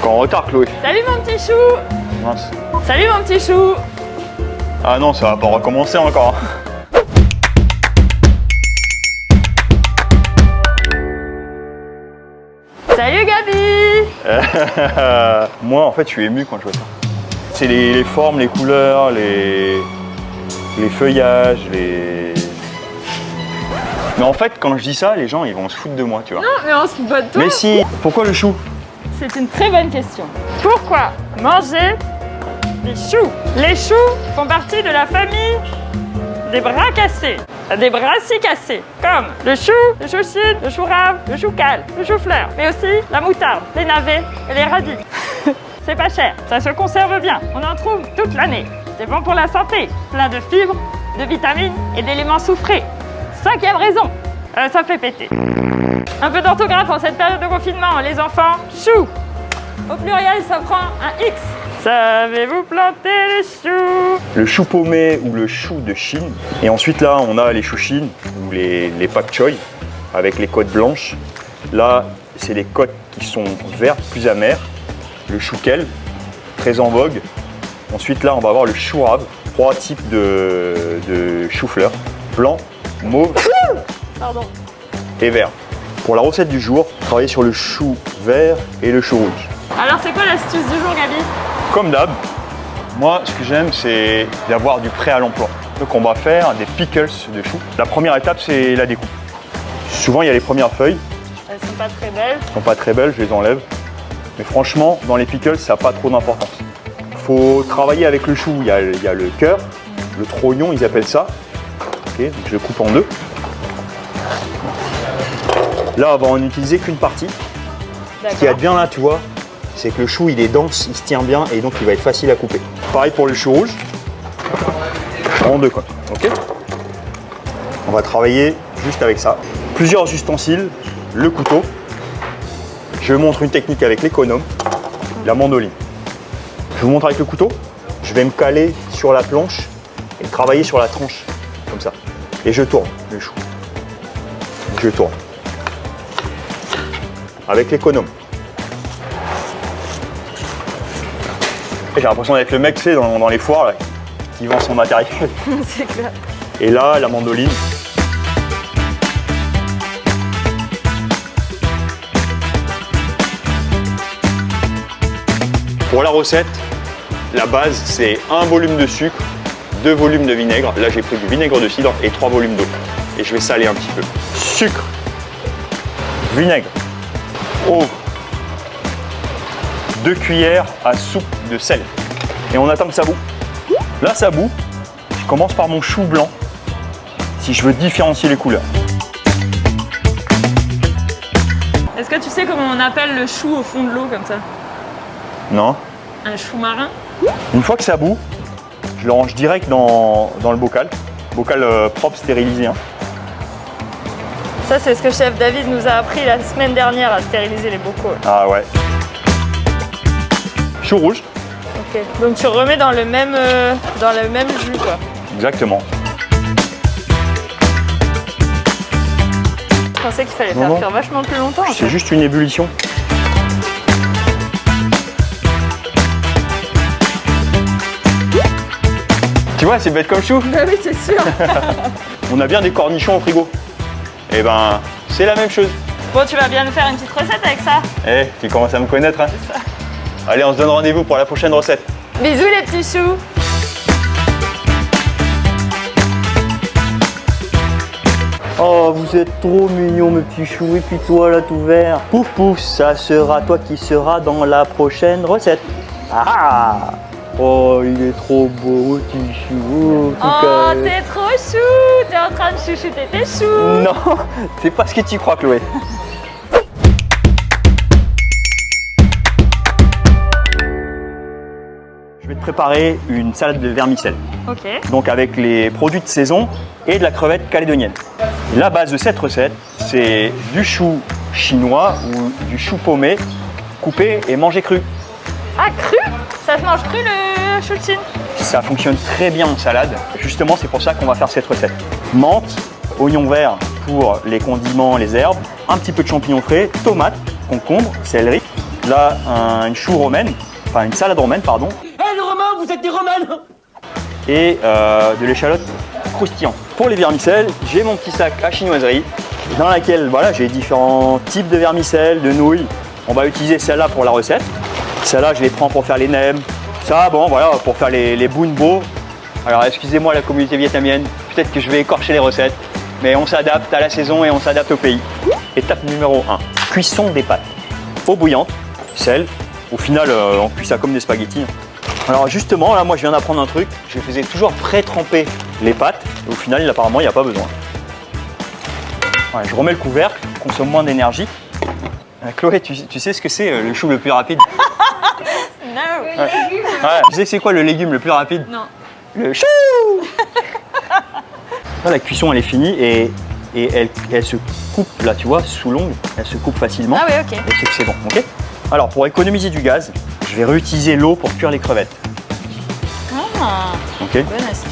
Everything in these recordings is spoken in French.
Encore en retard, Chloé. Salut mon petit chou. Mince. Salut mon petit chou. Ah non, ça va pas recommencer encore. Salut Gabi. Moi, en fait, je suis ému quand je vois ça. C'est les formes, les couleurs, les feuillages, Mais en fait, quand je dis ça, les gens, ils vont se foutre de moi, tu vois. Non, mais on se fout pas de toi. Mais si. Pourquoi le chou? C'est une très bonne question. Pourquoi manger des choux? Les choux font partie de la famille des bracacées. Des brassicacées, comme le chou chine, le chou rave, le chou cal, le chou fleur, mais aussi la moutarde, les navets et les radis. C'est pas cher, ça se conserve bien, on en trouve toute l'année. C'est bon pour la santé, plein de fibres, de vitamines et d'éléments soufrés. 5e raison, ça fait péter. Un peu d'orthographe en cette période de confinement, les enfants, chou. Au pluriel, ça prend un X. Savez-vous planter les choux? Le chou paumé ou le chou de Chine. Et ensuite là, on a les choux Chine ou les pak choy avec les côtes blanches. Là, c'est les côtes qui sont vertes, plus amères. Le chou kel, très en vogue. Ensuite là, on va avoir le chou rave. 3 types de chou-fleur. Blanc, mauve Pardon. et vert. Pour la recette du jour, travailler sur le chou vert et le chou rouge. Alors c'est quoi l'astuce du jour, Gabi? Comme d'hab, moi ce que j'aime c'est d'avoir du prêt à l'emploi. Donc on va faire des pickles de choux. La première étape c'est la découpe. Souvent il y a les premières feuilles, Elles sont pas très belles. elles sont pas très belles, je les enlève. Mais franchement dans les pickles ça n'a pas trop d'importance. Il faut travailler avec le chou, il y a le cœur, le trognon ils appellent ça. Ok, donc je le coupe en deux. Là on va en utiliser qu'une partie. Ce qu'il y a de bien là tu vois, c'est que le chou il est dense, il se tient bien et donc il va être facile à couper. Pareil pour le chou rouge, en deux quoi, ok. On va travailler juste avec ça. Plusieurs ustensiles, le couteau. Je vous montre une technique avec l'économe, la mandoline. Je vous montre avec le couteau, je vais me caler sur la planche et travailler sur la tranche, comme ça. Et je tourne le chou. Je tourne. Avec l'économe. J'ai l'impression d'être le mec, tu sais, dans les foires, là, qui vend son matériel. C'est clair. Et là, la mandoline. Pour la recette, la base, c'est 1 volume de sucre, 2 volumes de vinaigre. Là, j'ai pris du vinaigre de cidre et 3 volumes d'eau. Et je vais saler un petit peu. Sucre, vinaigre, eau, 2 cuillères à soupe de sel. Et on attend que ça bout. Là, ça bout. Je commence par mon chou blanc, si je veux différencier les couleurs. Est-ce que tu sais comment on appelle le chou au fond de l'eau comme ça? Non. Un chou marin? Une fois que ça bout, je le range direct dans le bocal. Bocal propre, stérilisé. Hein. Ça, c'est ce que chef David nous a appris la semaine dernière à stériliser les bocaux. Ah ouais. Chou rouge. Ok. Donc tu remets dans le même jus, quoi. Exactement. Je pensais qu'il fallait faire cuire vachement plus longtemps. En C'est fait. juste une ébullition. Tu vois, c'est bête comme chou. Bah oui, c'est sûr. On a bien des cornichons au frigo. Et ben, c'est la même chose. Bon, tu vas bien nous faire une petite recette avec ça? Eh, tu commences à me connaître, hein. C'est ça. Allez, on se donne rendez-vous pour la prochaine recette. Bisous les petits choux. Oh, vous êtes trop mignons, mes petits choux. Et puis toi, là, tout vert. Pouf, pouf, ça sera toi qui seras dans la prochaine recette. Ah! Oh, il est trop beau, petit chou. Oh, t'es trop chou. T'es en train de chouchouter tes choux. Non, c'est pas ce que tu crois, Chloé. Je vais te préparer une salade de vermicelle. Ok. Donc avec les produits de saison et de la crevette calédonienne. La base de cette recette, c'est du chou chinois ou du chou paumé coupé et mangé cru. Ah, cru? Ça se mange cru le chou de Chine? Ça fonctionne très bien en salade. Justement, c'est pour ça qu'on va faire cette recette. Menthe, oignon vert pour les condiments, les herbes, un petit peu de champignons frais, tomates, concombre, céleri, Là, une chou romaine, enfin une salade romaine, pardon. Eh les Romains, vous êtes des Romains! Et de l'échalote croustillante. Pour les vermicelles, j'ai mon petit sac à chinoiserie dans laquelle voilà, j'ai différents types de vermicelles, de nouilles. On va utiliser celle-là pour la recette. Celle-là, je les prends pour faire les nems. Ça, bon, voilà, pour faire les bun bo. Alors, excusez-moi la communauté vietnamienne, peut-être que je vais écorcher les recettes, mais on s'adapte à la saison et on s'adapte au pays. Étape numéro 1, cuisson des pâtes. Eau bouillante, sel. Au final, on cuit ça comme des spaghettis. Alors justement, là, moi, je viens d'apprendre un truc. Je faisais toujours pré-tremper les pâtes. Et au final, apparemment, il n'y a pas besoin. Ouais, je remets le couvercle, consomme moins d'énergie. Chloé, tu sais ce que c'est le chou le plus rapide? Non. Ouais. Tu sais c'est quoi le légume le plus rapide? Non. Le chou. Là, la cuisson, elle est finie et elle se coupe, là, tu vois, sous l'ongle. Elle se coupe facilement. Ah oui, ok. Et c'est que c'est bon, ok? Alors, pour économiser du gaz, je vais réutiliser l'eau pour cuire les crevettes. Ah, Ok? bonne astuce.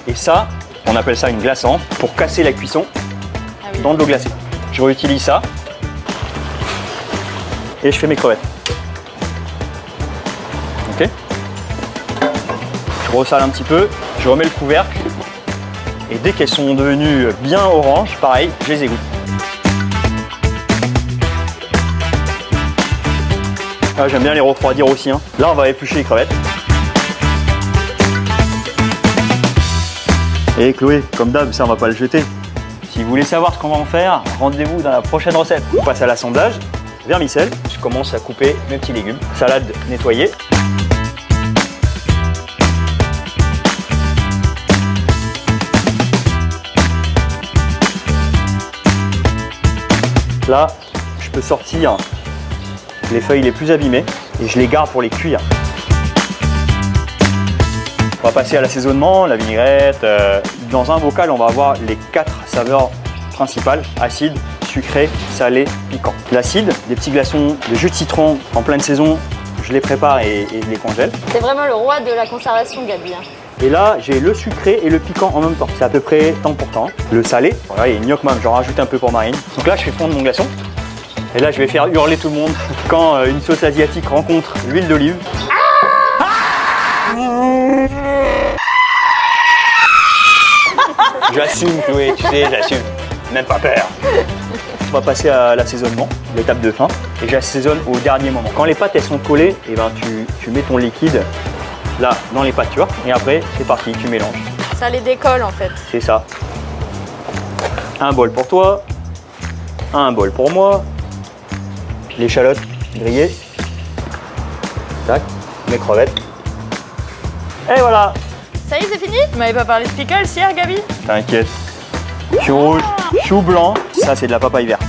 Et ça, on appelle ça une glaçante pour casser la cuisson dans de l'eau glacée. Je réutilise ça et je fais mes crevettes. Ok? Je ressale un petit peu, je remets le couvercle et dès qu'elles sont devenues bien orange, pareil, je les égoutte. Ah, j'aime bien les refroidir aussi. Hein. Là, on va éplucher les crevettes. Et Chloé, comme d'hab, ça on va pas le jeter. Si vous voulez savoir ce qu'on va en faire, rendez-vous dans la prochaine recette. On passe à l'assemblage. Vermicelle, je commence à couper mes petits légumes. Salade nettoyée. Là, je peux sortir les feuilles les plus abîmées et je les garde pour les cuire. On va passer à l'assaisonnement, la vinaigrette. Dans un bocal, on va avoir les 4 saveurs principales, acide, sucré, salé, piquant. L'acide, des petits glaçons de jus de citron en pleine saison, je les prépare et je les congèle. C'est vraiment le roi de la conservation, Gabi. Et là, j'ai le sucré et le piquant en même temps. C'est à peu près temps pour temps. Le salé, voilà, il y a une gnoc mam, j'en rajoute un peu pour Marine. Donc là, je fais fondre mon glaçon. Et là, je vais faire hurler tout le monde quand une sauce asiatique rencontre l'huile d'olive. J'assume, Chloé, tu sais, j'assume. Même pas peur. On va passer à l'assaisonnement, l'étape de fin. Et j'assaisonne au dernier moment. Quand les pâtes elles sont collées, et ben, tu mets ton liquide là dans les pâtes, tu vois. Et après, c'est parti, tu mélanges. Ça les décolle en fait. C'est ça. Un bol pour toi, un bol pour moi. L'échalote grillée. Tac, mes crevettes. Et voilà. Ça y est, c'est fini? Vous m'avez pas parlé de pickles hier, Gabi? T'inquiète. Chou rouge, chou blanc, ça c'est de la papaye verte.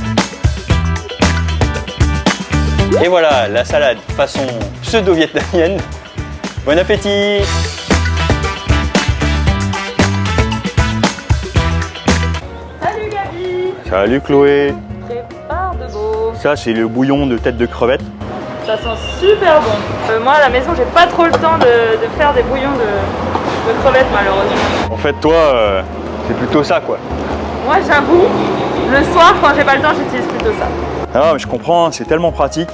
Et voilà, la salade façon pseudo-vietnamienne. Bon appétit! Salut Gabi! Salut Chloé! Prépare de beau. Ça c'est le bouillon de tête de crevette. Ça sent super bon. Moi à la maison, j'ai pas trop le temps de faire des bouillons de crevettes malheureusement. En fait toi, c'est plutôt ça quoi. Moi j'avoue, le soir quand j'ai pas le temps, j'utilise plutôt ça. Ah mais je comprends, hein, c'est tellement pratique.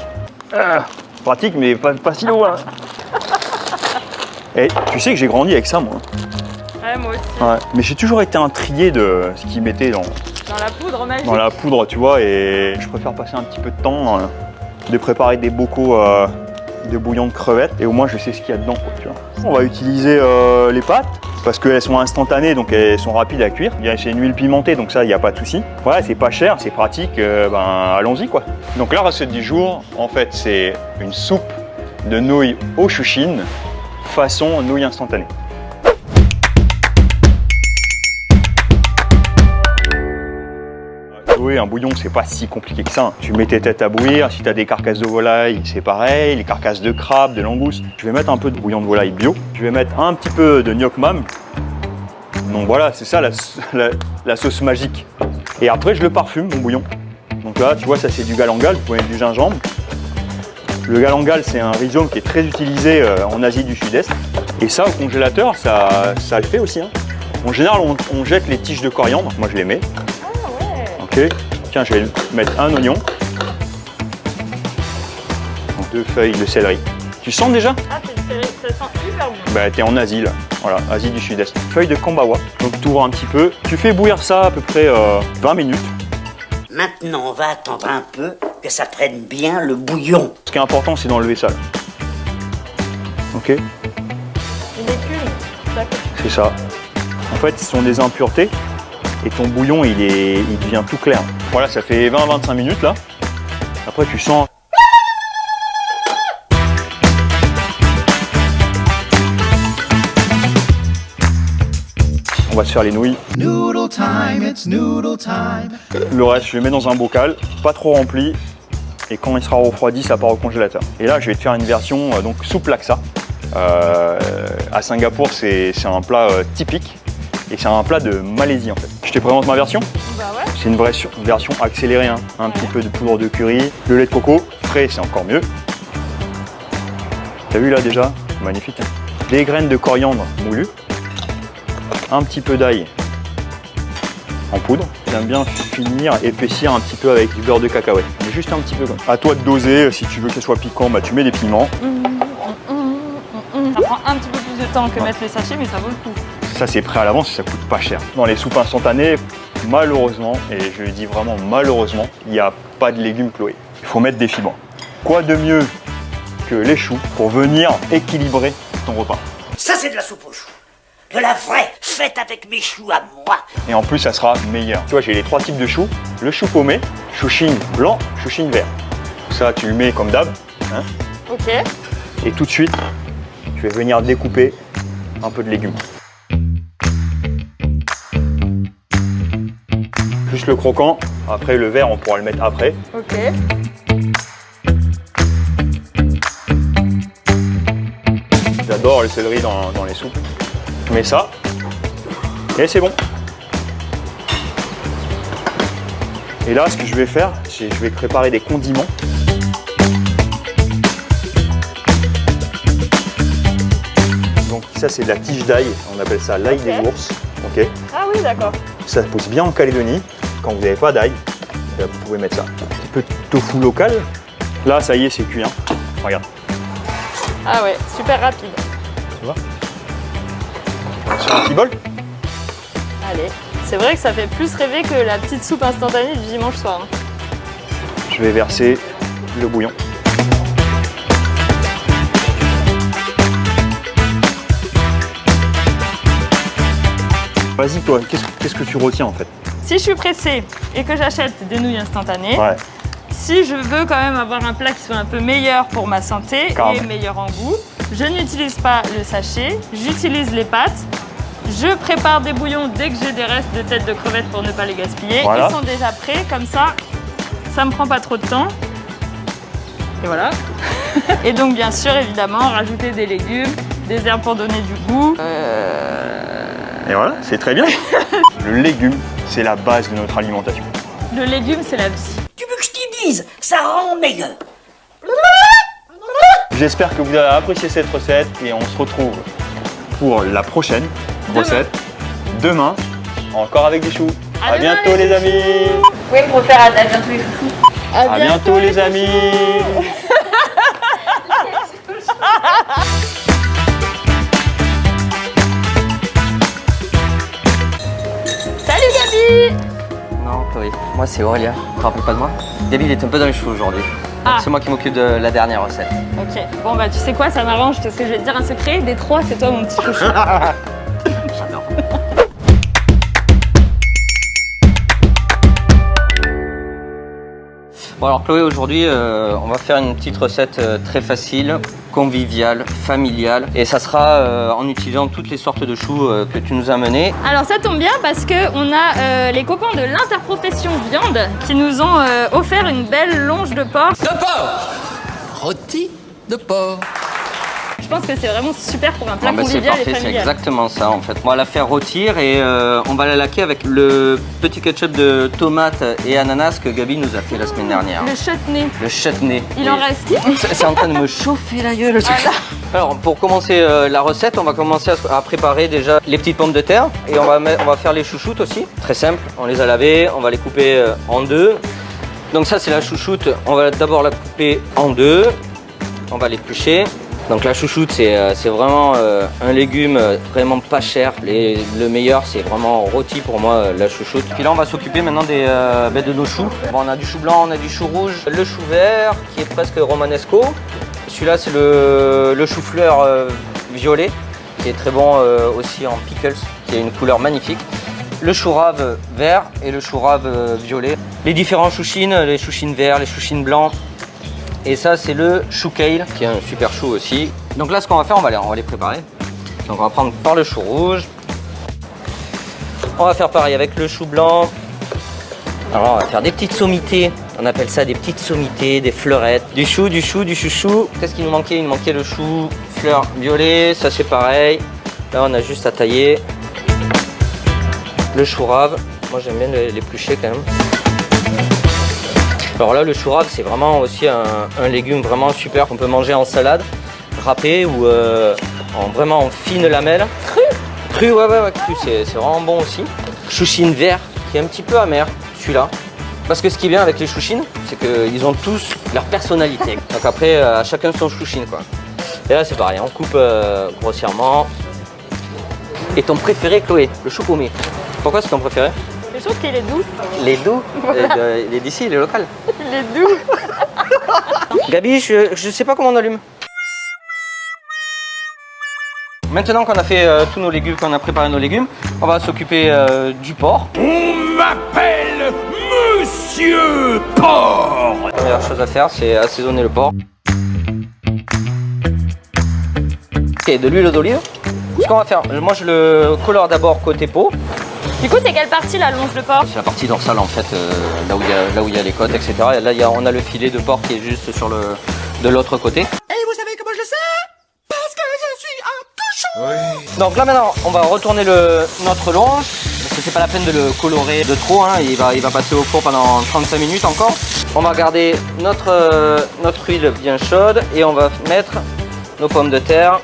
Pratique mais pas si loin. Et tu sais que j'ai grandi avec ça moi. Ouais, moi aussi. Ouais, mais j'ai toujours été intrigué de ce qu'ils mettaient dans la poudre magique. Dans la poudre, tu vois, et je préfère passer un petit peu de temps de préparer des bocaux de bouillon de crevettes et au moins je sais ce qu'il y a dedans, quoi, tu vois. On va utiliser les pâtes parce qu'elles sont instantanées, donc elles sont rapides à cuire. C'est une huile pimentée, donc ça, il n'y a pas de souci. Ouais, c'est pas cher, c'est pratique, allons-y, quoi. Donc la recette du jour, en fait, c'est une soupe de nouilles au chouchine façon nouilles instantanées. Oui, un bouillon, c'est pas si compliqué que ça. Tu mets tes têtes à bouillir. Si tu as des carcasses de volaille, c'est pareil. Les carcasses de crabe, de langouste. Je vais mettre un peu de bouillon de volaille bio. Je vais mettre un petit peu de gnoc mam. Donc voilà, c'est ça la sauce magique. Et après, je le parfume, mon bouillon. Donc là, tu vois, ça c'est du galangal. Vous pouvez mettre du gingembre. Le galangal, c'est un rhizome qui est très utilisé en Asie du Sud-Est. Et ça, au congélateur, ça le fait aussi. Hein. En général, on jette les tiges de coriandre. Moi, je les mets. Ok, tiens, je vais mettre un oignon. 2 feuilles de céleri. Tu sens déjà? Ah, c'est une série, ça sent hyper bon. Bah t'es en Asie là, voilà, Asie du Sud-Est. Feuille de kambawa, donc tu ouvres un petit peu, tu fais bouillir ça à peu près 20 minutes. Maintenant, on va attendre un peu que ça prenne bien le bouillon. Ce qui est important, c'est d'enlever ça là. Ok? Une écume, d'accord. C'est ça. En fait, ce sont des impuretés et ton bouillon, il devient tout clair. Voilà, ça fait 20-25 minutes là. Après, tu sens... On va se faire les nouilles. Noodle time, it's noodle time. Le reste, je le mets dans un bocal, pas trop rempli. Et quand il sera refroidi, ça part au congélateur. Et là, je vais te faire une version donc soupe laksa. À Singapour, c'est un plat typique. Et c'est un plat de Malaisie en fait. Je te présente ma version. Bah ouais. C'est une version accélérée. Hein. Un petit peu de poudre de curry. Le lait de coco, frais, c'est encore mieux. T'as vu là déjà? Magnifique. Hein. Des graines de coriandre moulues. Un petit peu d'ail en poudre. J'aime bien finir, épaissir un petit peu avec du beurre de cacahuète. Mais juste un petit peu comme ça. À toi de doser, si tu veux que ce soit piquant, bah, tu mets des piments. Ça prend un petit peu plus de temps que mettre les sachets, mais ça vaut le coup. Ça c'est prêt à l'avance et ça coûte pas cher. Dans les soupes instantanées, malheureusement, et je le dis vraiment malheureusement, il n'y a pas de légumes Chloé. Il faut mettre des fibres. Quoi de mieux que les choux pour venir équilibrer ton repas? Ça, c'est de la soupe aux choux. De la vraie, faite avec mes choux à moi. Et en plus, ça sera meilleur. Tu vois, j'ai les 3 types de choux. Le chou paumé, chouchine blanc, chouchine vert. Ça, tu le mets comme d'hab. Hein. Ok. Et tout de suite, je vais venir découper un peu de légumes. Juste le croquant. Après, le vert, on pourra le mettre après. Ok. J'adore le céleri dans les soupes. Je mets ça. Et c'est bon. Et là, ce que je vais faire, c'est je vais préparer des condiments. Donc ça, c'est de la tige d'ail. On appelle ça l'ail des ours. Ok. Ah oui, d'accord. Ça se pousse bien en Calédonie. Quand vous n'avez pas d'ail, vous pouvez mettre ça. Un petit peu de tofu local. Là, ça y est, c'est cuit. Hein. Regarde. Ah ouais, super rapide. Tu vois? Sur un petit bol. Allez. C'est vrai que ça fait plus rêver que la petite soupe instantanée du dimanche soir. Hein. Je vais verser le bouillon. Vas-y toi, qu'est-ce que tu retiens en fait? Si je suis pressée et que j'achète des nouilles instantanées, Ouais. si je veux quand même avoir un plat qui soit un peu meilleur pour ma santé Carrément. et meilleur en goût, je n'utilise pas le sachet, j'utilise les pâtes. Je prépare des bouillons dès que j'ai des restes de têtes de crevettes pour ne pas les gaspiller. Voilà. Ils sont déjà prêts, comme ça me prend pas trop de temps. Et voilà. Et donc bien sûr, évidemment, rajouter des légumes, des herbes pour donner du goût. Et voilà, c'est très bien. Le légume, c'est la base de notre alimentation. Le légume, c'est la vie. Tu veux que je t'y dise? Ça rend meilleur. J'espère que vous avez apprécié cette recette et on se retrouve pour la prochaine recette demain, encore avec des choux. À demain, bientôt les amis. Vous pouvez me refaire à bientôt les chouchous. À bientôt les amis. Salut Gabi. Non, Chloé, moi c'est Aurélia. Tu te rappelles pas de moi? Gabi, il est un peu dans les choux aujourd'hui. Ah. C'est moi qui m'occupe de la dernière recette. Ok, bon bah tu sais quoi, ça m'arrange parce que je vais te dire un secret, des 3 c'est toi mon petit chouchou. J'adore. Bon alors Chloé, aujourd'hui on va faire une petite recette très facile, conviviale, familiale. Et ça sera en utilisant toutes les sortes de choux que tu nous as menés. Alors ça tombe bien parce qu'on a les copains de l'interprofession viande qui nous ont offert une belle longe de porc. De porc. Rôti de porc. Je pense que c'est vraiment super pour un plat Ah bah c'est convivial et parfait, c'est familial. exactement ça en fait. On va la faire rôtir et on va la laquer avec le petit ketchup de tomate et ananas que Gabi nous a fait la semaine dernière. Le chutney. Le chutney. Il en reste qui? C'est en train de me chauffer la gueule. Alors pour commencer la recette, on va commencer à préparer déjà les petites pommes de terre et on va faire les chouchoutes aussi. Très simple, on les a lavées, on va les couper en deux. Donc ça c'est la chouchoute, on va d'abord la couper en deux. on va l'éplucher. Donc la chouchoute, c'est vraiment un légume vraiment pas cher. Le meilleur, c'est vraiment rôti pour moi, la chouchoute. Puis là, on va s'occuper maintenant de nos choux. Bon, on a du chou blanc, on a du chou rouge, le chou vert qui est presque romanesco. Celui-là, c'est le chou-fleur violet qui est très bon aussi en pickles, qui a une couleur magnifique. Le chou rave vert et le chou rave violet. Les différents chouchines, les chouchines verts, les chouchines blancs. Et ça, c'est le chou kale, qui est un super chou aussi. Donc là, ce qu'on va faire, on va les préparer. Donc on va prendre par le chou rouge. On va faire pareil avec le chou blanc. Alors on va faire des petites sommités. On appelle ça des petites sommités, des fleurettes. Du chou, du chouchou. Qu'est-ce qu'il nous manquait? Il nous manquait le chou fleur violet. Ça, c'est pareil. Là, on a juste à tailler. Le chou rave. Moi, j'aime bien l'éplucher quand même. Alors là, le chou rave, c'est vraiment aussi un légume vraiment super qu'on peut manger en salade, râpé ou vraiment en fines lamelles. Cru, ouais, cru, c'est vraiment bon aussi. Chouchine vert, qui est un petit peu amer, celui-là. Parce que ce qui est bien avec les chouchines, c'est qu'ils ont tous leur personnalité. Donc après, à chacun son chouchine, quoi. Et là, c'est pareil, on coupe grossièrement. Et ton préféré, Chloé, le chou paumé. Pourquoi c'est ton préféré? Je trouve qu'il est doux. Les doux, les d'ici, les locales. Il est doux. Gabi, je sais pas comment on allume. Maintenant qu'on a fait tous nos légumes, qu'on a préparé nos légumes, on va s'occuper du porc. On m'appelle Monsieur Porc. La première chose à faire, c'est assaisonner le porc. Ok, de l'huile d'olive. Ce qu'on va faire, moi je le colore d'abord côté peau. Du coup, c'est quelle partie la longe de porc? C'est la partie dorsale en fait, là où il y a les côtes, etc. Et là, on a le filet de porc qui est juste de l'autre côté. Et vous savez comment je le sais? Parce que je suis un cochon. Oui. Donc là maintenant, on va retourner notre longe. Parce que c'est pas la peine de le colorer de trop, hein. Il va passer au four pendant 35 minutes encore. On va garder notre huile bien chaude et on va mettre nos pommes de terre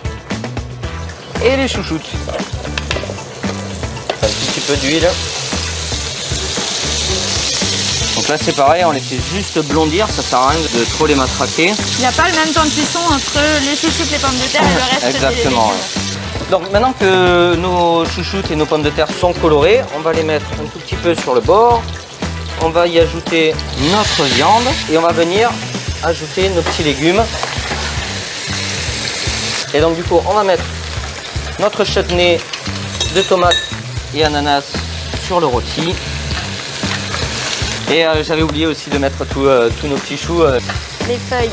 et les chouchoutes. Un petit peu d'huile. Donc là c'est pareil, on les fait juste blondir, ça sert à rien de trop les matraquer. Il n'y a pas le même temps de cuisson entre les chouchoutes, les pommes de terre et le reste Exactement. des légumes. Donc maintenant que nos chouchoutes et nos pommes de terre sont colorées, on va les mettre un tout petit peu sur le bord. On va y ajouter notre viande et on va venir ajouter nos petits légumes. Et donc du coup on va mettre notre chutney de tomates et ananas sur le rôti. Et j'avais oublié aussi de mettre tous nos petits choux. Les feuilles.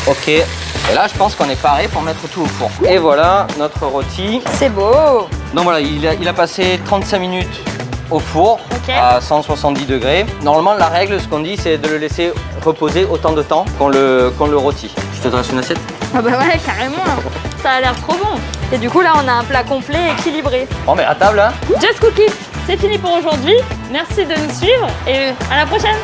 Ok. Et là, je pense qu'on est paré pour mettre tout au four. Et voilà notre rôti. C'est beau. Donc voilà, il a passé 35 minutes au four Ok. à 170 degrés. Normalement, la règle, ce qu'on dit, c'est de le laisser reposer autant de temps qu'on le rôtit. Je te dresse une assiette. Ah bah ouais, carrément. Ça a l'air trop bon. Et du coup, là, on a un plat complet équilibré. Bon, mais à table, hein. Just Cook It, c'est fini pour aujourd'hui. Merci de nous suivre et à la prochaine.